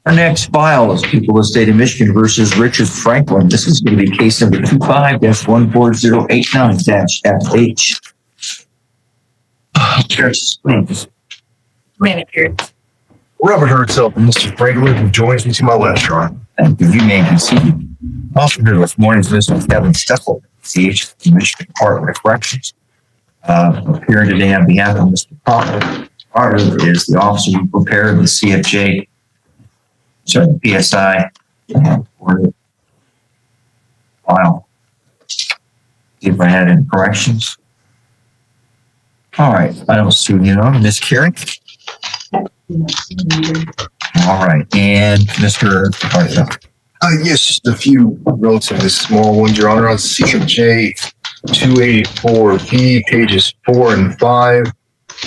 Our next file is People of the State of Michigan versus Richard Franklin. This is going to be case number 25-14089-FH. Please. Manager. Robert Hertzell and Mr. Franklin, who joins me to my left, Your Honor. Thank you. You may be seated. Also here this morning is Mr. Kevin Steffel, CH, Michigan Department of Corrections. Appearing today on behalf of Mr. Potter. Potter is the officer who prepared the CFJ, the PSI, for the file. See if I had any corrections. All right, I don't see you know, Ms. Carey. All right, and Mr. Hartzell. Yes, just a few relatively small ones, Your Honor. On CFJ 284B, pages 4 and 5,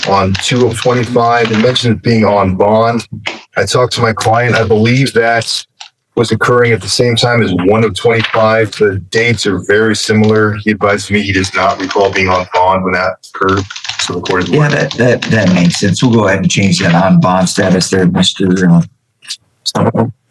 on 2 of 25, it mentions being on bond. I talked to my client. I believe that was occurring at the same time as 1 of 25. The dates are very similar. He advised me he does not recall being on bond when that occurred. So the court is that makes sense. We'll go ahead and change that on bond status there, Mr.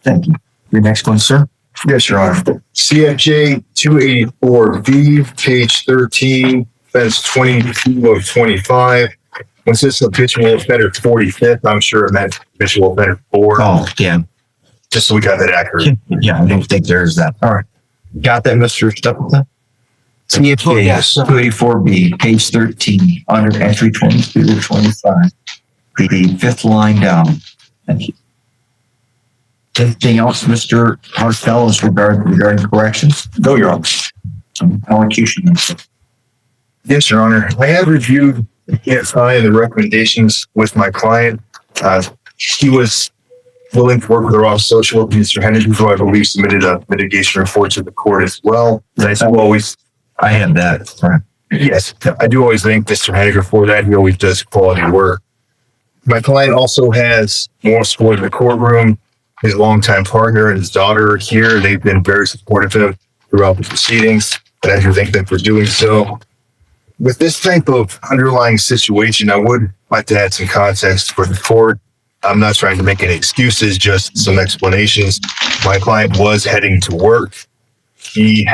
Thank you. Your next one, sir. Yes, Your Honor. CFJ 284V, page 13, offense 22 of 25. When it says habitual offender 45th, I'm sure it meant habitual offender 4. Oh, yeah. Just so we got that accurate. Yeah, I don't think there's that. All right. Got that, Mr. Stapleton? CFJ, yes. 284B, page 13, under entry 22 to 25. The fifth line down. Thank you. Anything else, Mr. Hartzell, regarding corrections? No, Your Honor. Elocution. Yes, Your Honor. I have reviewed the PSI and the recommendations with my client. He was willing to work with our office social worker, Mr. Henderson, who I believe submitted a mitigation report to the court as well. And I have that. Right. Yes, I do always thank Mr. Henniger for that. He always does quality work. My client also has more support in the courtroom. His longtime partner and his daughter are here. They've been very supportive of him throughout the proceedings, and I do thank them for doing so. With this type of underlying situation, I would like to add some context for the court. I'm not trying to make any excuses, just some explanations. My client was heading to work. He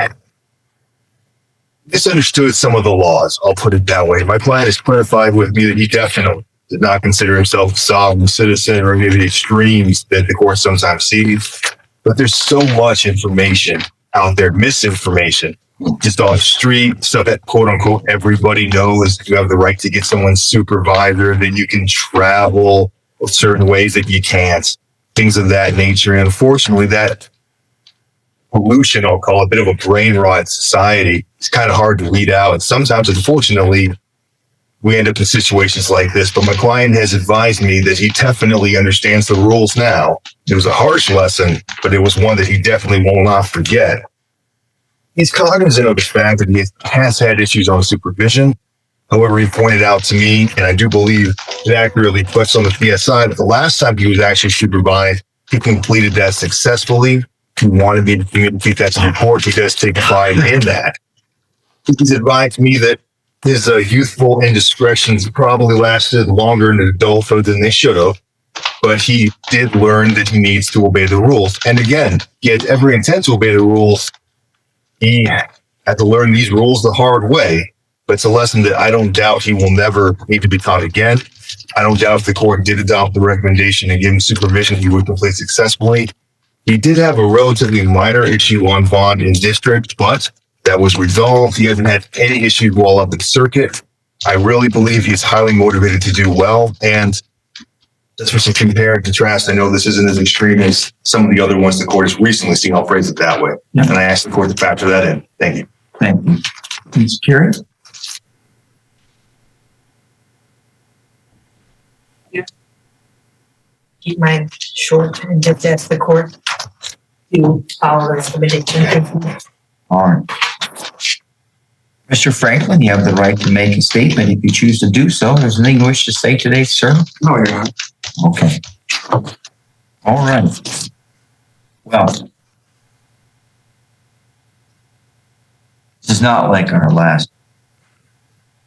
misunderstood some of the laws. I'll put it that way. My client has clarified with me that he definitely did not consider himself a sovereign citizen or maybe the extremes that the court sometimes sees. But there's so much information out there, misinformation, just on the street, stuff that quote unquote everybody knows. You have the right to get someone's supervisor, that you can travel certain ways that you can't, things of that nature. And unfortunately, that pollution, I'll call it, a bit of a brain rot society, it's kind of hard to weed out. And sometimes, unfortunately, we end up in situations like this. But my client has advised me that he definitely understands the rules now. It was a harsh lesson, but it was one that he definitely will not forget. He's cognizant of the fact that he has had issues on supervision. However, he pointed out to me, and I do believe it accurately puts on the PSI, that the last time he was actually supervised, he completed that successfully. He wanted me to communicate that to the court. He does take pride in that. He's advised me that his youthful indiscretions probably lasted longer in adulthood than they should have, but he did learn that he needs to obey the rules. And again, he had every intent to obey the rules. He had to learn these rules the hard way, but it's a lesson that I don't doubt he will never need to be taught again. I don't doubt if the court did adopt the recommendation and give him supervision, he would complete successfully. He did have a relatively minor issue on bond in district, but that was resolved. He hasn't had any issues while up in circuit. I really believe he's highly motivated to do well. And just for some compare and contrast, I know this isn't as extreme as some of the other ones the court has recently seen. I'll phrase it that way. Yeah. And I asked the court to factor that in. Thank you. Thank you. Please, Carrie. Keep mine short and just ask the court to follow the recommendation. All right. Mr. Franklin, you have the right to make a statement if you choose to do so. Is there anything you wish to say today, sir? No, Your Honor. Okay. All right. Well, this is not like our last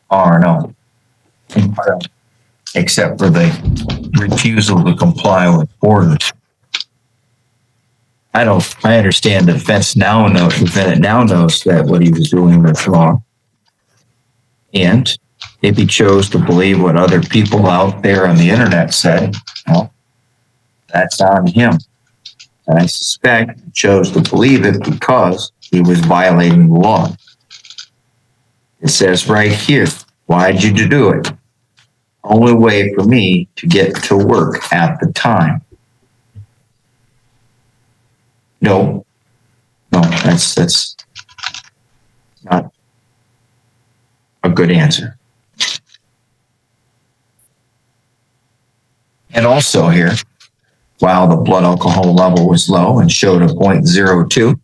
R&O, except for the refusal to comply with orders. I understand the defense defendant now knows that what he was doing was wrong. And if he chose to believe what other people out there on the internet said, well, that's on him. And I suspect he chose to believe it because he was violating the law. It says right here, why did you do it? Only way for me to get to work at the time. No, that's not a good answer. And also here, while the blood alcohol level was low and showed a 0.02,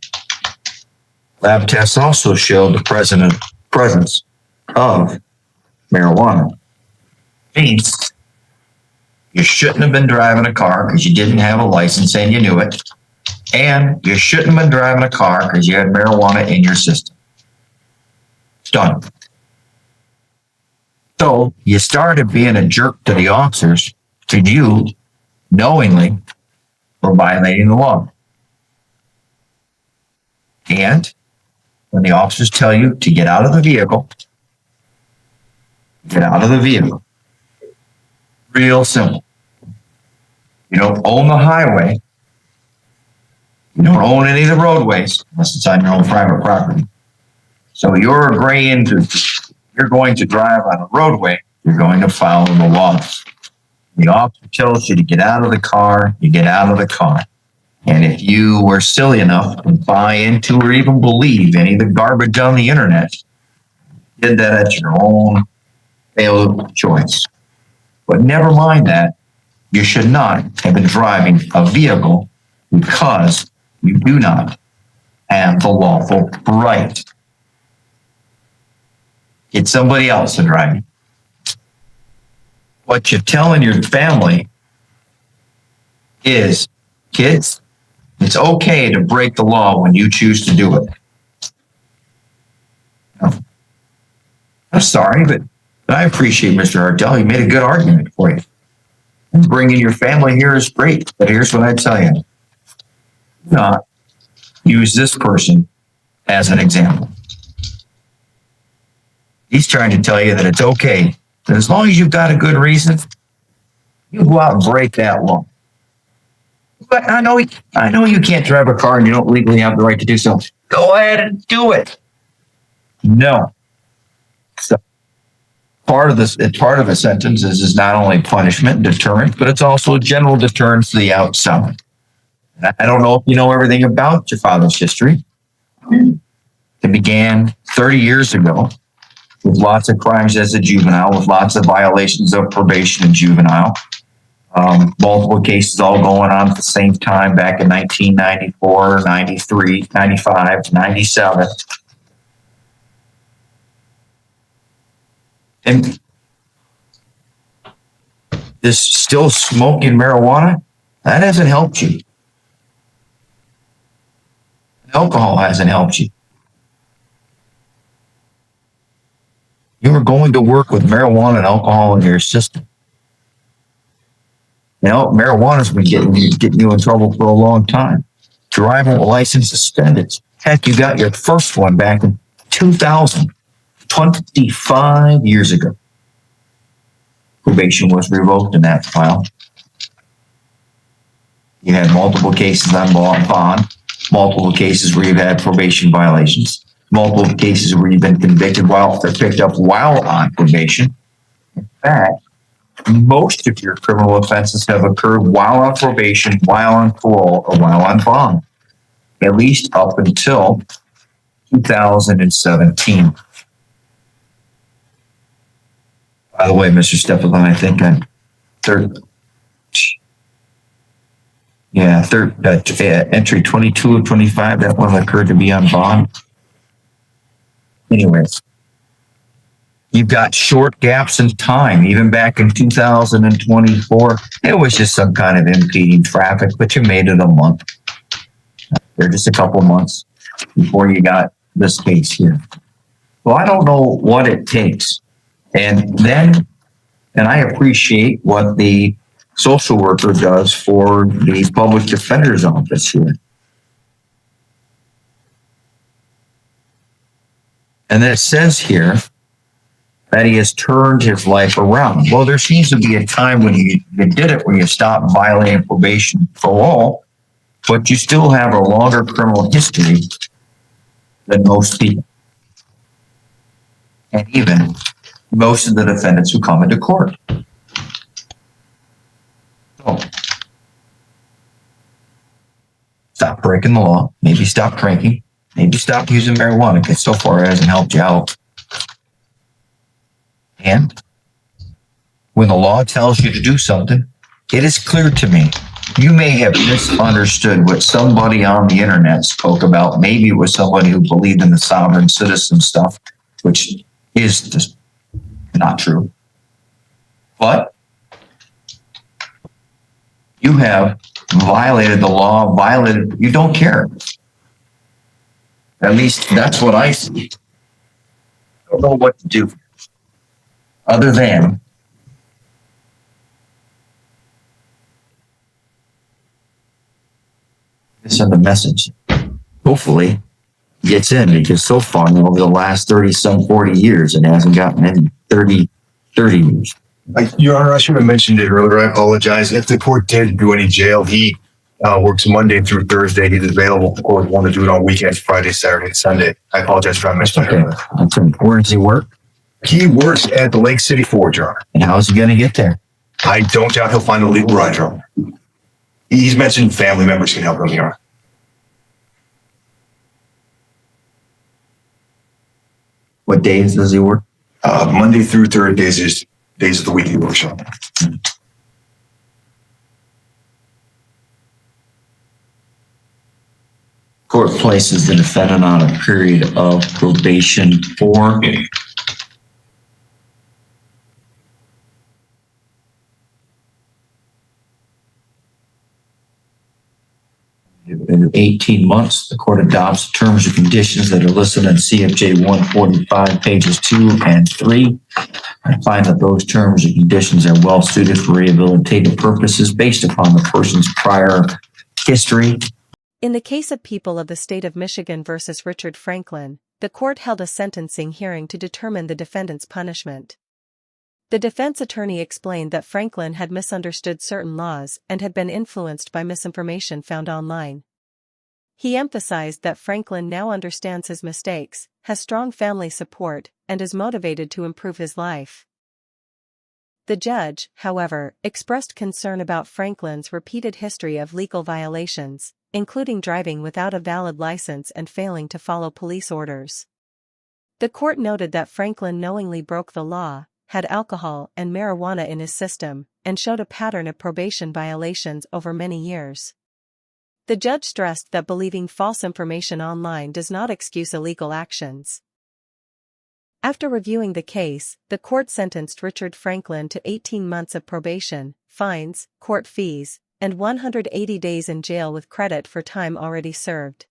lab tests also showed the presence of marijuana. Means you shouldn't have been driving a car because you didn't have a license and you knew it. And you shouldn't have been driving a car because you had marijuana in your system. It's done. So you started being a jerk to the officers, to you, knowingly, for violating the law. And when the officers tell you to get out of the vehicle, get out of the vehicle. Real simple. You don't own the highway. You don't own any of the roadways unless it's on your own private property. So you're agreeing you're going to drive on a roadway, you're going to follow the laws. The officer tells you to get out of the car, you get out of the car. And if you were silly enough to buy into or even believe any of the garbage on the internet, you did that at your own failed choice. But never mind that, you should not have been driving a vehicle because you do not have the lawful right. Get somebody else to drive you. What you're telling your family is, kids, it's okay to break the law when you choose to do it. I'm sorry, but I appreciate Mr. Hartel. He made a good argument for you. And bringing your family here is great, but here's what I tell you. Do not use this person as an example. He's trying to tell you that it's okay, that as long as you've got a good reason, you go out and break that law. But I know you can't drive a car and you don't legally have the right to do so. Go ahead and do it. No. So part of a sentence is not only punishment and deterrent, but it's also a general deterrence to the outside. I don't know if you know everything about your father's history. It began 30 years ago with lots of crimes as a juvenile, with lots of violations of probation in juvenile. Multiple cases all going on at the same time back in 1994, 93, 95, 97. And this still smoking marijuana, that hasn't helped you. Alcohol hasn't helped you. You were going to work with marijuana and alcohol in your system. You know, marijuana's been getting you in trouble for a long time. Driving license suspended. Heck, you got your first one back in 2000, 25 years ago. Probation was revoked in that file. You had multiple cases on bond, multiple cases where you've had probation violations, multiple cases where you've been convicted while they're picked up while on probation. In fact, most of your criminal offenses have occurred while on probation, while on parole, or while on bond, at least up until 2017. By the way, Mr. Stepleton, I think I'm entry 22 of 25, that one occurred to be on bond. Anyways, you've got short gaps in time, even back in 2024. It was just some kind of impeding traffic, but you made it a month. They're just a couple months before you got this case here. Well, I don't know what it takes. And I appreciate what the social worker does for the public defender's office here. And then it says here that he has turned his life around. Well, there seems to be a time when you did it, when you stopped violating probation parole, but you still have a longer criminal history than most people. And even most of the defendants who come into court. So, stop breaking the law, maybe stop drinking, maybe stop using marijuana, because so far it hasn't helped you out. And when the law tells you to do something, it is clear to me. You may have misunderstood what somebody on the internet spoke about. Maybe it was somebody who believed in the sovereign citizen stuff, which is just not true. But you have violated the law, you don't care. At least that's what I see. I don't know what to do other than send a message. Hopefully gets in, because so far over the last 40 years, it hasn't gotten in 30 years. Your Honor, I should have mentioned it earlier. I apologize. If the court did do any jail, he works Monday through Thursday. He's available if the court want to do it on weekends, Friday, Saturday, Sunday. I apologize for not mentioning it earlier. Where does he work? He works at the Lake City Forge, Your Honor. And how is he going to get there? I don't doubt he'll find a legal ride, Your Honor. He's mentioned family members can help him, Your Honor. What days does he work? Monday through Thursdays is days of the week he works, Your Honor. Court places the defendant on a period of probation for in 18 months. The court adopts terms and conditions that are listed in CFJ 145, pages 2 and 3. I find that those terms and conditions are well suited for rehabilitative purposes based upon the person's prior history. In the case of People of the State of Michigan versus Richard Franklin, the court held a sentencing hearing to determine the defendant's punishment. The defense attorney explained that Franklin had misunderstood certain laws and had been influenced by misinformation found online. He emphasized that Franklin now understands his mistakes, has strong family support, and is motivated to improve his life. The judge, however, expressed concern about Franklin's repeated history of legal violations, including driving without a valid license and failing to follow police orders. The court noted that Franklin knowingly broke the law, had alcohol and marijuana in his system, and showed a pattern of probation violations over many years. The judge stressed that believing false information online does not excuse illegal actions. After reviewing the case, the court sentenced Richard Franklin to 18 months of probation, fines, court fees, and 180 days in jail with credit for time already served.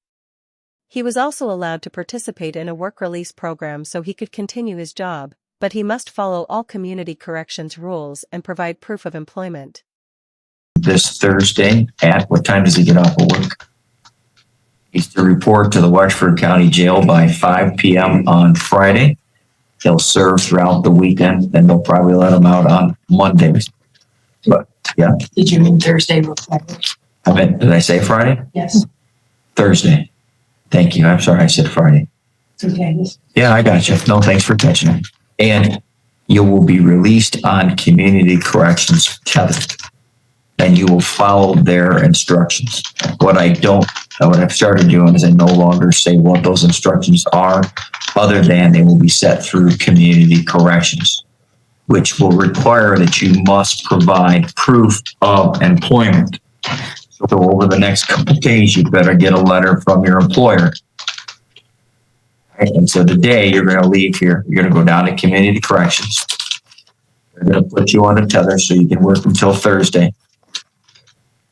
He was also allowed to participate in a work release program so he could continue his job, but he must follow all community corrections rules and provide proof of employment. This Thursday, at what time does he get off of work? He's to report to the Wexford County Jail by 5 p.m. on Friday. He'll serve throughout the weekend, then they'll probably let him out on Mondays. But, yeah. Did you mean Thursday? Did I say Friday? Yes. Thursday. Thank you. I'm sorry I said Friday. It's okay. Yeah, I got you. No, thanks for catching it. And you will be released on community corrections tethered, and you will follow their instructions. What I've started doing is I no longer say what those instructions are, other than they will be set through community corrections, which will require that you must provide proof of employment. So over the next couple of days, you better get a letter from your employer. Right? And so today you're going to leave here. You're going to go down to community corrections. They're going to put you on a tether so you can work until Thursday.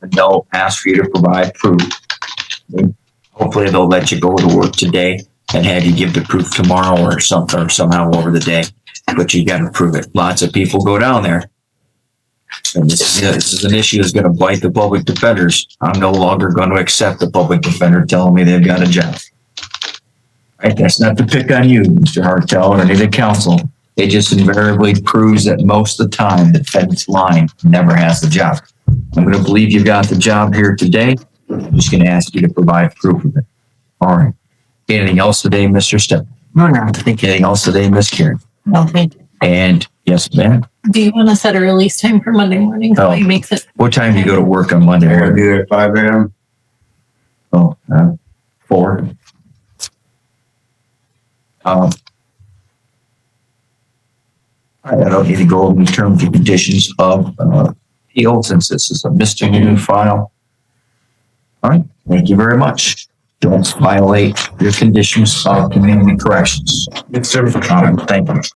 And they'll ask for you to provide proof. Hopefully they'll let you go to work today and have you give the proof tomorrow or something, or somehow over the day. But you got to prove it. Lots of people go down there. And this is an issue that's going to bite the public defenders. I'm no longer going to accept the public defender telling me they've got a job. Right, that's not to pick on you, Mr. Hartel, or any of the council. It just invariably proves that most of the time the defendant's lying, never has the job. I'm going to believe you got the job here today. I'm just going to ask you to provide proof of it. All right. Anything else today, Mr. Step? No, no. Anything else today, Miss Karen? Okay. And yes, ma'am. Do you want to set a release time for Monday morning? So he makes it. What time do you go to work on Monday? I'll be there at 5 a.m. Oh, 4. I don't need to go over the terms and conditions of appeal since this is a misdemeanor file. All right, thank you very much. Don't violate your conditions of community corrections. Yes, sir. Thank you.